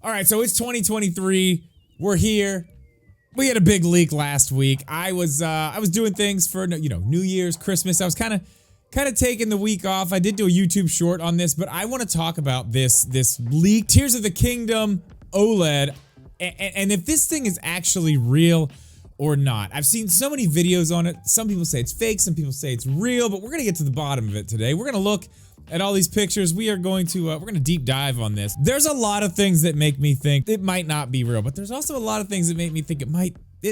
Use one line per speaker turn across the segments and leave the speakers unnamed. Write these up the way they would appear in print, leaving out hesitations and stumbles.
All right, so it's 2023. We're here. We had a big leak last week. I was doing things for, New Year's, Christmas. I was kind of taking the week off. I did do a YouTube short on this, but I want to talk about this leak, Tears of the Kingdom OLED, and if this thing is actually real or not. I've seen so many videos on it. Some people say it's fake, some people say it's real, but we're gonna get to the bottom of it today. We're gonna look at all these pictures. We're gonna deep dive on this. There's a lot of things that make me think it might not be real, but there's also a lot of things that make me think it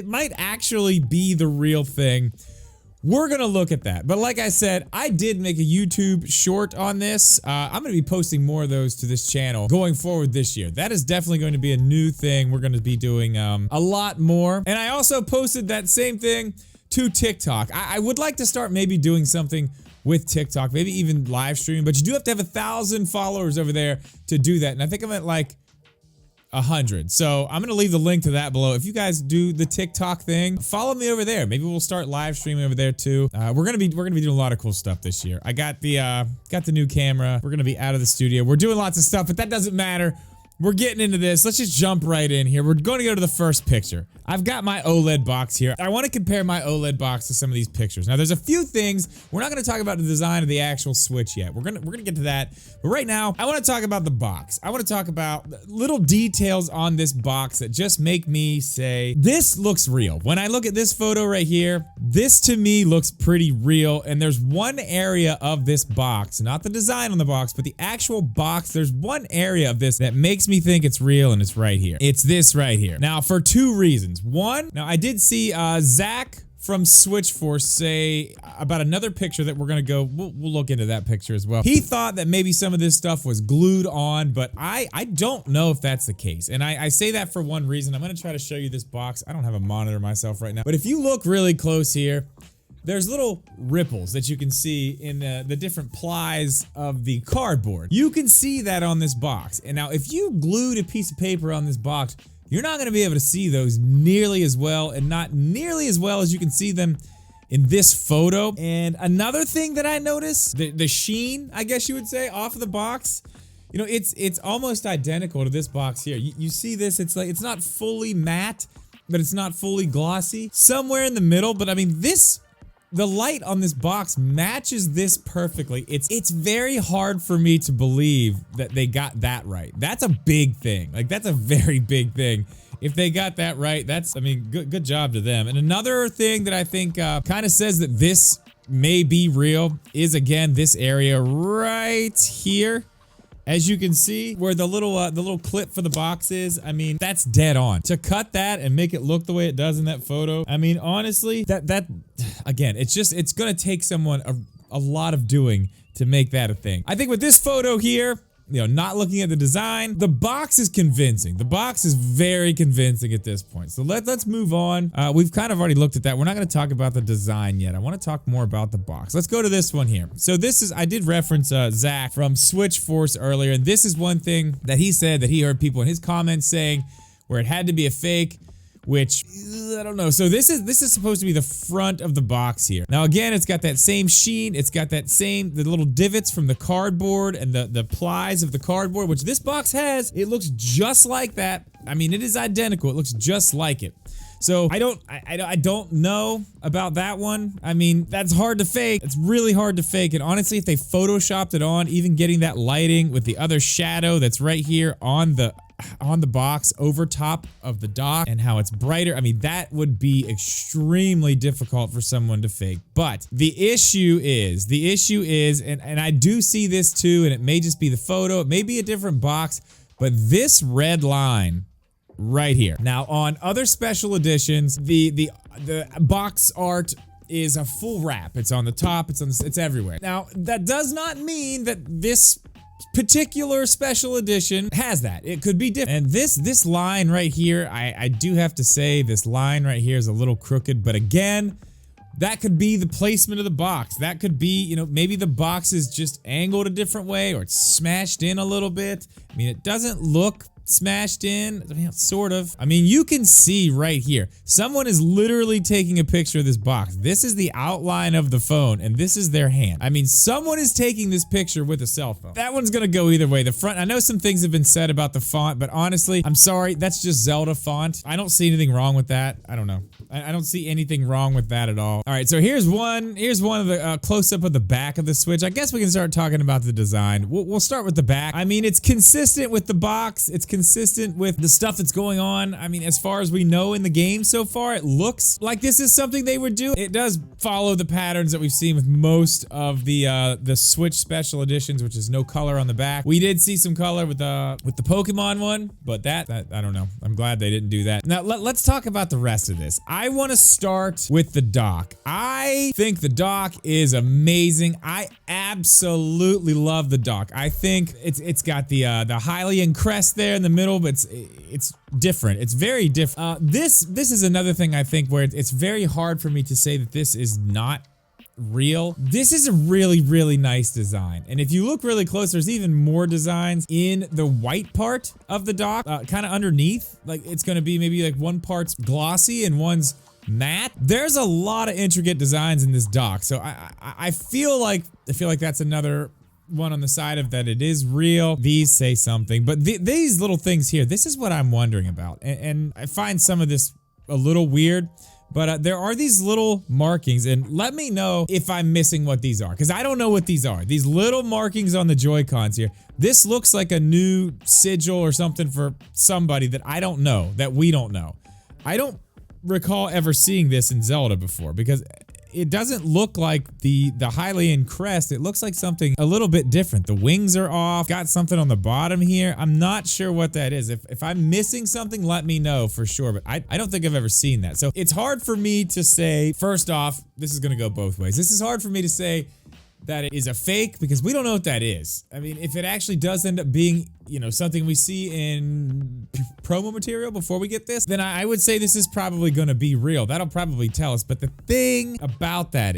might actually be the real thing. We're gonna look at that. But like I said, I did make a YouTube short on this. I'm gonna be posting more of those to this channel going forward this year. That is definitely going to be a new thing. We're gonna be doing a lot more. And I also posted that same thing to TikTok. I would like to start maybe doing something with TikTok, maybe even live streaming, but you do have to have 1,000 followers over there to do that. And I think I'm at like 100. So I'm gonna leave the link to that below. If you guys do the TikTok thing, follow me over there. Maybe we'll start live streaming over there too. We're gonna be doing a lot of cool stuff this year. I got the new camera. We're gonna be out of the studio. We're doing lots of stuff, but that doesn't matter. We're getting into this. Let's just jump right in here. We're going to go to the first picture. I've got my OLED box here. I want to compare my OLED box to some of these pictures. Now, there's a few things. We're not going to talk about the design of the actual Switch yet. We're gonna get to that. But right now, I want to talk about the box. I want to talk about little details on this box that just make me say, this looks real. When I look at this photo right here, this to me looks pretty real. And there's one area of this box, not the design on the box, but the actual box. There's one area of this that makes me think it's real, and it's right here. It's this right here. Now, for two reasons. One, now I did see Zach from Switch Force say about another picture that we're gonna go, we'll look into that picture as well. He thought that maybe some of this stuff was glued on, but I don't know if that's the case. And I say that for one reason. I'm gonna try to show you this box. I don't have a monitor myself right now, but if you look really close here, there's little ripples that you can see in the different plies of the cardboard. You can see that on this box. And now if you glued a piece of paper on this box, you're not gonna be able to see those nearly as well, and not nearly as well as you can see them in this photo. And another thing that I noticed, the sheen, I guess you would say, off of the box, it's almost identical to this box here. You see this, it's not fully matte, but it's not fully glossy. Somewhere in the middle, but I mean the light on this box matches this perfectly. It's very hard for me to believe that they got that right. That's a big thing. Like, that's a very big thing. If they got that right, good job to them. And another thing that I think kind of says that this may be real is, again, this area right here. As you can see, where the little clip for the box is, that's dead on. To cut that and make it look the way it does in that photo, honestly, that again, it's gonna take someone a lot of doing to make that a thing. I think with this photo here, not looking at the design, the box is convincing. The box is very convincing at this point. So let's move on. We've kind of already looked at that. We're not going to talk about the design yet. I want to talk more about the box. Let's go to this one here. So I did reference Zach from Switch Force earlier, and this is one thing that he said that he heard people in his comments saying where it had to be a fake, which I don't know. So this is supposed to be the front of the box here. Now again, it's got that same sheen. It's got the little divots from the cardboard and the plies of the cardboard, which this box has. It looks just like that. It is identical. It looks just like it. So I don't know about that one. That's hard to fake. It's really hard to fake. And honestly, if they photoshopped it on, even getting that lighting with the other shadow that's right here on the box over top of the dock and how it's brighter, that would be extremely difficult for someone to fake. But the issue is, and I do see this too, and it may just be the photo, it may be a different box, but this red line right here. Now on other special editions, the box art is a full wrap. It's on the top, it's everywhere. Now that does not mean that this particular special edition has that. It could be different. And this line right here, I do have to say this line right here is a little crooked, but again, that could be the placement of the box. That could be, maybe the box is just angled a different way, or it's smashed in a little bit. It doesn't look smashed in. I mean, sort of. I mean, you can see right here. Someone is literally taking a picture of this box. This is the outline of the phone, and this is their hand. I mean, someone is taking this picture with a cell phone. That one's gonna go either way. The front, I know some things have been said about the font, but honestly, I'm sorry, that's just Zelda font. I don't see anything wrong with that. I don't know. I don't see anything wrong with that at all. All right, so here's one of the close-up of the back of the Switch. I guess we can start talking about the design. We'll start with the back. I mean, it's consistent with the box. It's consistent with the stuff that's going on. I mean, as far as we know in the game so far, it looks like this is something they would do. It does follow the patterns that we've seen with most of the Switch special editions, which is no color on the back. We did see some color with the Pokemon one, but that I don't know. I'm glad they didn't do that. Now let's talk about the rest of this. I want to start with the dock. I think the dock is amazing. I absolutely love the dock. I think it's got the Hylian crest there in the middle, but it's different. It's very different. This is another thing I think where it's very hard for me to say that this is not real. This is a really, really nice design. And if you look really close, there's even more designs in the white part of the dock, kind of underneath. Like it's going to be maybe like one part's glossy and one's matte. There's a lot of intricate designs in this dock. So I feel like that's another one on the side of that it is real. These say something, but these little things here, this is what I'm wondering about. And I find some of this a little weird. But there are these little markings, and let me know if I'm missing what these are, because I don't know what these are. These little markings on the Joy-Cons here. This looks like a new sigil or something for somebody that I don't know, that we don't know. I don't recall ever seeing this in Zelda before, because it doesn't look like the Hylian crest. It looks like something a little bit different. The wings are off, got something on the bottom here. I'm not sure what that is. If I'm missing something, let me know for sure, but I don't think I've ever seen that. So it's hard for me to say, first off, this is gonna go both ways. This is hard for me to say that it is a fake because we don't know what that is. I mean, if it actually does end up being, you know, something we see in promo material before we get this, then I would say this is probably gonna be real. That'll probably tell us. But the thing about that,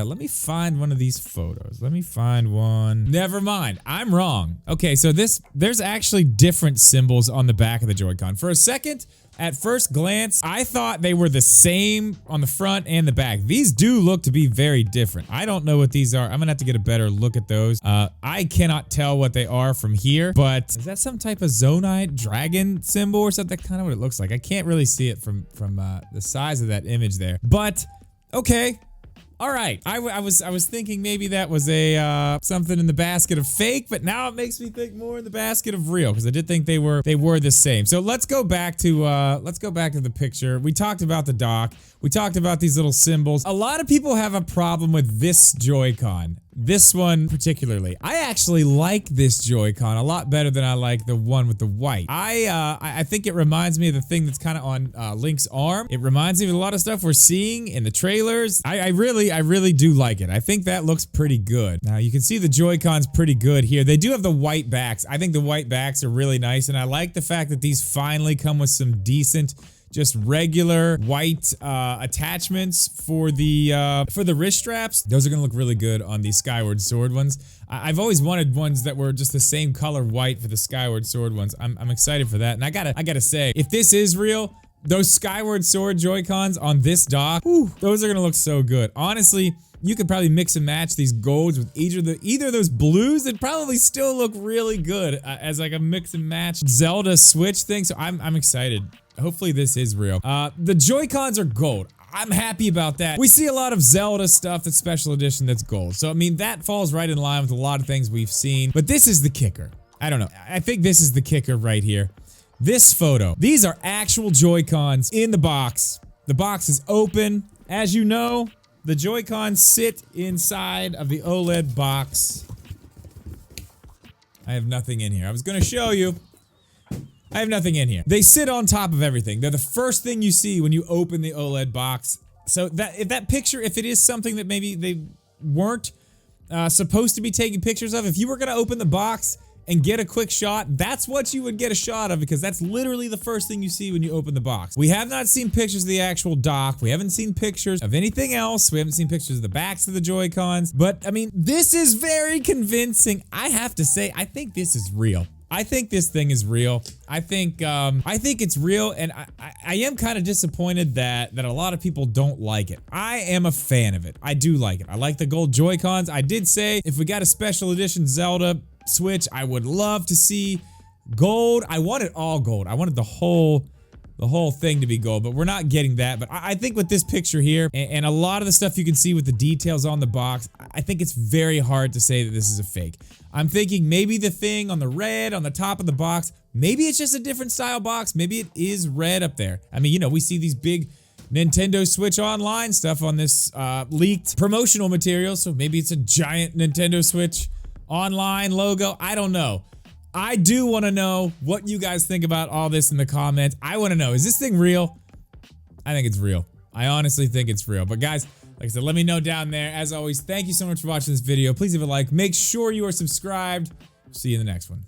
let me find one of these photos. Let me find one. Never mind, I'm wrong. Okay, so there's actually different symbols on the back of the Joy-Con. For a second, at first glance, I thought they were the same on the front and the back. These do look to be very different. I don't know what these are. I'm gonna have to get a better look at those. I cannot tell what they are from here, but is that some type of Zonite dragon symbol or something? That's kind of what it looks like. I can't really see it from the size of that image there, but okay. All right, I was thinking maybe that was a something in the basket of fake, but now it makes me think more in the basket of real, because I did think they were the same. So let's go back to the picture. We talked about the dock. We talked about these little symbols. A lot of people have a problem with this Joy-Con. This one particularly. I actually like this Joy-Con a lot better than I like the one with the white. I think it reminds me of the thing that's kind of on Link's arm. It reminds me of a lot of stuff we're seeing in the trailers. I really do like it. I think that looks pretty good. Now you can see the Joy-Cons pretty good here. They do have the white backs. I think the white backs are really nice, and I like the fact that these finally come with some decent, just regular white attachments for the wrist straps. Those are gonna look really good on the Skyward Sword ones. I've always wanted ones that were just the same color white for the Skyward Sword ones. I'm excited for that, and I gotta say, if this is real, those Skyward Sword Joy-Cons on this dock, whew, those are gonna look so good. Honestly, you could probably mix and match these golds with either of those blues and probably still look really good as like a mix and match Zelda Switch thing. So I'm excited. Hopefully this is real. The Joy-Cons are gold. I'm happy about that. We see a lot of Zelda stuff that's special edition that's gold. So I mean, that falls right in line with a lot of things we've seen. But this is the kicker. I don't know. I think this is the kicker right here. This photo. These are actual Joy-Cons in the box. The box is open. As you know, the Joy-Cons sit inside of the OLED box. I have nothing in here. I was gonna show you. I have nothing in here. They sit on top of everything. They're the first thing you see when you open the OLED box. So if that picture, if it is something that maybe they weren't supposed to be taking pictures of, if you were gonna open the box and get a quick shot, that's what you would get a shot of, because that's literally the first thing you see when you open the box. We have not seen pictures of the actual dock. We haven't seen pictures of anything else. We haven't seen pictures of the backs of the Joy-Cons. But I mean, this is very convincing. I have to say, I think this is real. I think this thing is real. I think it's real, and I am kind of disappointed that a lot of people don't like it. I am a fan of it. I do like it. I like the gold Joy-Cons. I did say if we got a special edition Zelda Switch, I would love to see gold. I wanted all gold. I wanted the whole thing to be gold, but we're not getting that. But I think with this picture here, and a lot of the stuff you can see with the details on the box, I think it's very hard to say that this is a fake. I'm thinking maybe the thing on the red on the top of the box, maybe it's just a different style box. Maybe it is red up there. I mean, you know, we see these big Nintendo Switch Online stuff on this leaked promotional material, so maybe it's a giant Nintendo Switch Online logo. I don't know. I do want to know what you guys think about all this in the comments. I want to know, is this thing real? I think it's real. I honestly think it's real. But guys, like I said, let me know down there. As always, thank you so much for watching this video. Please leave a like. Make sure you are subscribed. See you in the next one.